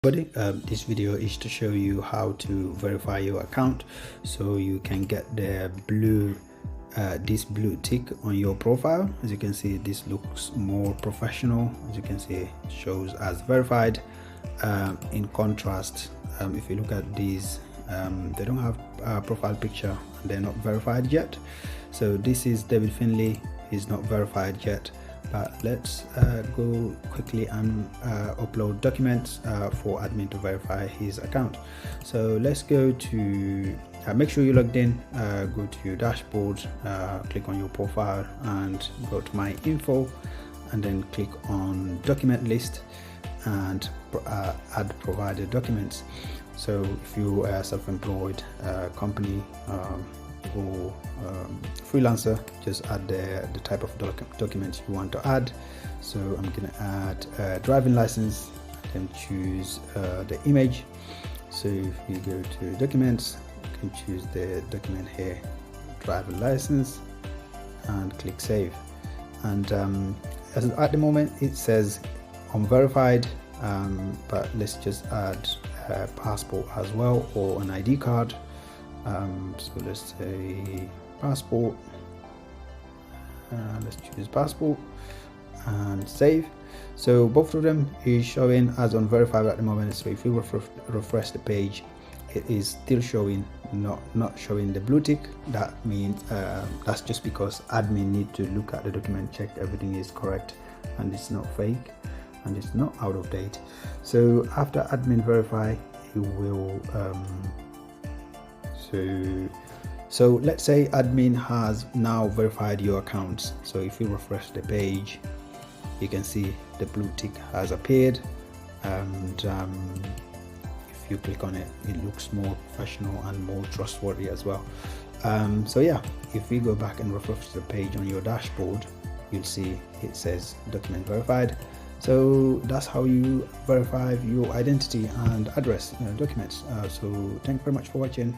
This video is to show you how to verify your account so you can get the blue this blue tick on your profile. As you can see, this looks more professional. As you can see, it shows as verified. In contrast, if you look at these, they don't have a profile picture and they're not verified yet. So this is David Finley. He's not verified yet. But let's go quickly and upload documents for admin to verify his account. So let's go to make sure you're logged in. Go to your dashboard, click on your profile and go to my info, and then click on document list and add provided documents. So if you are self-employed company or freelancer, just add the type of documents you want to add. So I'm going to add a driving license, then choose the image. So if you go to documents, you can choose the document here, driving license, and click save. And at the moment it says unverified, but let's just add a passport as well, or an ID card. So let's say passport, let's choose passport and save. So both of them is showing as unverified at the moment. So if you refresh the page, it is still showing not showing the blue tick. That means that's just because admin need to look at the document, check everything is correct and it's not fake and it's not out of date. So after admin verify, it will so let's say admin has now verified your account. So if you refresh the page, you can see the blue tick has appeared, and if you click on it, it looks more professional and more trustworthy as well. So yeah, if we go back and refresh the page on your dashboard, you'll see it says document verified. So that's how you verify your identity and address documents. So thank you very much for watching.